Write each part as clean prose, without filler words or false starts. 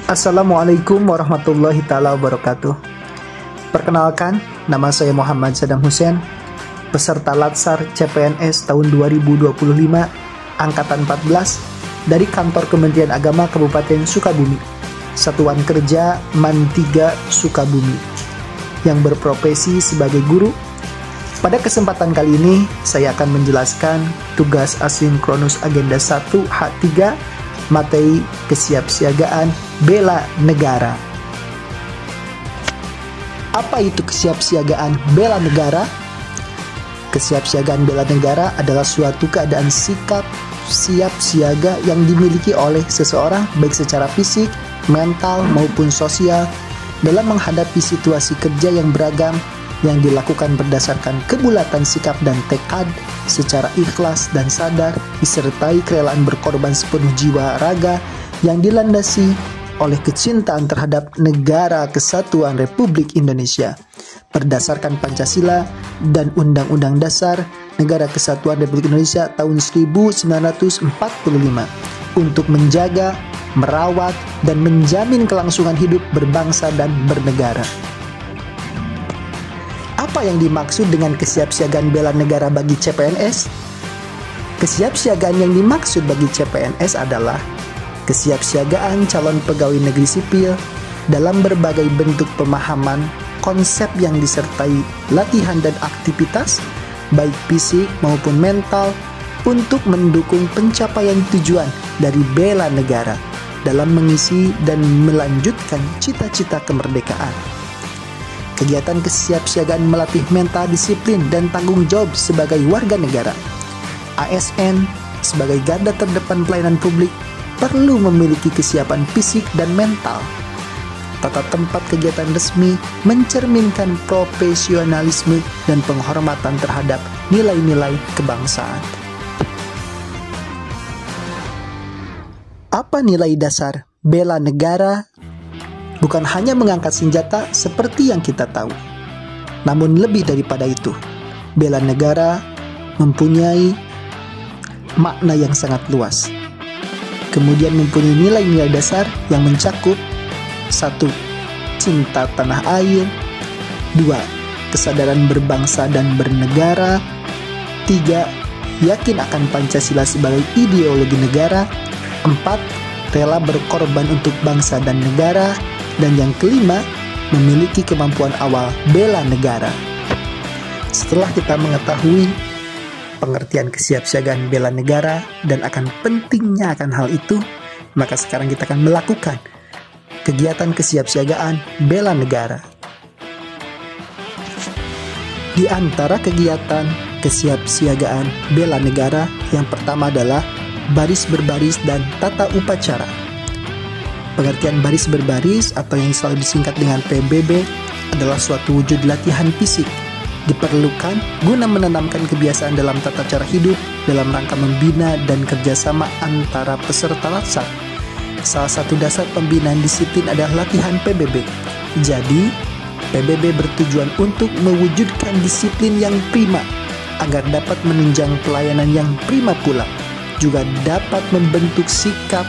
Assalamualaikum warahmatullahi taala wabarakatuh. Perkenalkan, nama saya Muhammad Saddam Hussein, peserta Latsar CPNS tahun 2025 Angkatan 14 dari Kantor Kementerian Agama Kabupaten Sukabumi, Satuan Kerja MAN 3 Sukabumi, yang berprofesi sebagai guru. Pada kesempatan kali ini, saya akan menjelaskan tugas asinkronus agenda 1 H3 materi kesiapsiagaan bela negara. Apa itu kesiapsiagaan bela negara? Kesiapsiagaan bela negara adalah suatu keadaan sikap siap siaga yang dimiliki oleh seseorang baik secara fisik, mental maupun sosial dalam menghadapi situasi kerja yang beragam yang dilakukan berdasarkan kebulatan sikap dan tekad secara ikhlas dan sadar, disertai kerelaan berkorban sepenuh jiwa raga yang dilandasi oleh kecintaan terhadap Negara Kesatuan Republik Indonesia berdasarkan Pancasila dan Undang-Undang Dasar Negara Kesatuan Republik Indonesia tahun 1945 untuk menjaga, merawat, dan menjamin kelangsungan hidup berbangsa dan bernegara. Apa yang dimaksud dengan kesiapsiagaan bela negara bagi CPNS? Kesiapsiagaan yang dimaksud bagi CPNS adalah kesiapsiagaan calon pegawai negeri sipil dalam berbagai bentuk pemahaman konsep yang disertai latihan dan aktivitas baik fisik maupun mental untuk mendukung pencapaian tujuan dari bela negara dalam mengisi dan melanjutkan cita-cita kemerdekaan. Kegiatan kesiapsiagaan melatih mental disiplin dan tanggung jawab sebagai warga negara. ASN sebagai garda terdepan pelayanan publik perlu memiliki kesiapan fisik dan mental. Tata tempat kegiatan resmi mencerminkan profesionalisme dan penghormatan terhadap nilai-nilai kebangsaan. Apa nilai dasar bela negara? Bukan hanya mengangkat senjata seperti yang kita tahu, namun lebih daripada itu, bela negara mempunyai makna yang sangat luas. Kemudian mempunyai nilai-nilai dasar yang mencakup 1. Cinta tanah air, 2. Kesadaran berbangsa dan bernegara, 3. Yakin akan Pancasila sebagai ideologi negara, 4. Rela berkorban untuk bangsa dan negara, dan yang kelima, memiliki kemampuan awal bela negara. Setelah kita mengetahui pengertian kesiapsiagaan bela negara dan akan pentingnya akan hal itu, maka sekarang kita akan melakukan kegiatan kesiapsiagaan bela negara. Di antara kegiatan kesiapsiagaan bela negara, yang pertama adalah baris berbaris dan tata upacara. Pengertian baris berbaris atau yang selalu disingkat dengan PBB adalah suatu wujud latihan fisik diperlukan guna menanamkan kebiasaan dalam tata cara hidup dalam rangka membina dan kerjasama antara peserta latsar. Salah satu dasar pembinaan disiplin adalah latihan PBB. Jadi, PBB bertujuan untuk mewujudkan disiplin yang prima agar dapat menunjang pelayanan yang prima pula. Juga dapat membentuk sikap,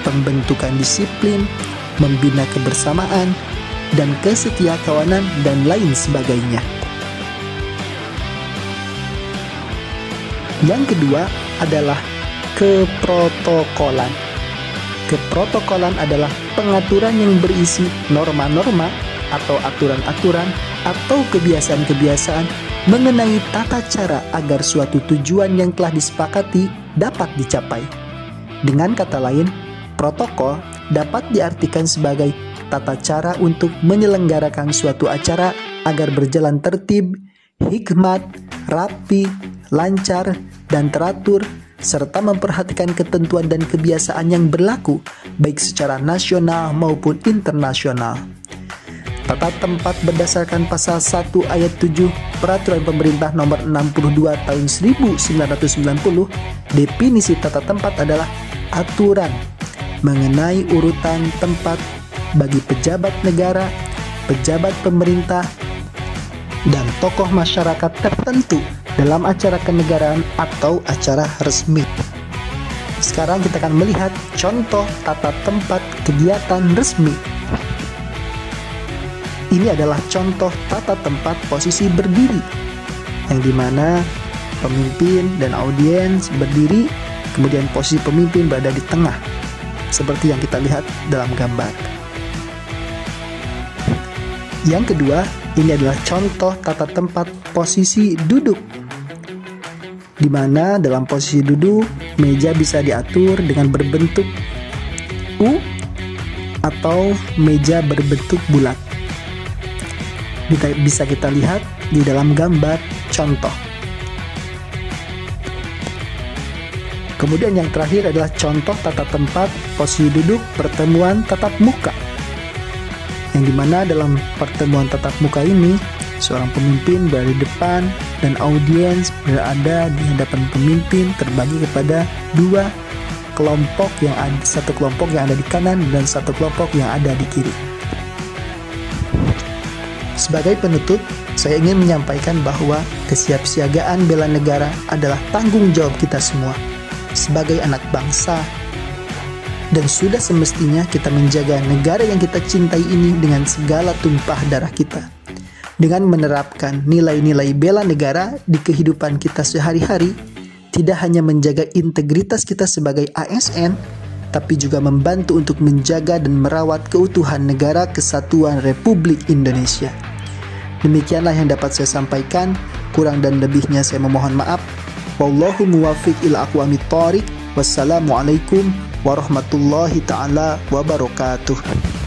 pembentukan disiplin, membina kebersamaan, dan kesetiakawanan, dan lain sebagainya. Yang kedua adalah keprotokolan. Keprotokolan adalah pengaturan yang berisi norma-norma atau aturan-aturan atau kebiasaan-kebiasaan mengenai tata cara agar suatu tujuan yang telah disepakati dapat dicapai. Dengan kata lain, protokol dapat diartikan sebagai tata cara untuk menyelenggarakan suatu acara agar berjalan tertib, hikmat, rapi, lancar, dan teratur, serta memperhatikan ketentuan dan kebiasaan yang berlaku baik secara nasional maupun internasional. Tata tempat berdasarkan pasal 1 ayat 7 Peraturan Pemerintah Nomor 62 Tahun 1990, definisi tata tempat adalah aturan mengenai urutan tempat bagi pejabat negara, pejabat pemerintah, dan tokoh masyarakat tertentu dalam acara kenegaraan atau acara resmi. Sekarang kita akan melihat contoh tata tempat kegiatan resmi. Ini adalah contoh tata tempat posisi berdiri, yang dimana pemimpin dan audiens berdiri, kemudian posisi pemimpin berada di tengah, seperti yang kita lihat dalam gambar. Yang kedua, ini adalah contoh tata tempat posisi duduk, di mana dalam posisi duduk, meja bisa diatur dengan berbentuk U atau meja berbentuk bulat. Bisa kita lihat di dalam gambar contoh. Kemudian yang terakhir adalah contoh tata tempat posisi duduk pertemuan tatap muka, yang dimana dalam pertemuan tatap muka ini seorang pemimpin berada di depan dan audiens berada di hadapan pemimpin, terbagi kepada dua kelompok, satu kelompok yang ada di kanan dan satu kelompok yang ada di kiri. Sebagai penutup, saya ingin menyampaikan bahwa kesiapsiagaan bela negara adalah tanggung jawab kita semua sebagai anak bangsa, dan sudah semestinya kita menjaga negara yang kita cintai ini dengan segala tumpah darah kita, dengan menerapkan nilai-nilai bela negara di kehidupan kita sehari-hari. Tidak hanya menjaga integritas kita sebagai ASN, tapi juga membantu untuk menjaga dan merawat keutuhan Negara Kesatuan Republik Indonesia. Demikianlah yang dapat saya sampaikan. Kurang dan lebihnya saya memohon maaf. Wallahu muwaffiq ila aqwamit thoriq. Wassalamualaikum warahmatullahi taala wabarakatuh.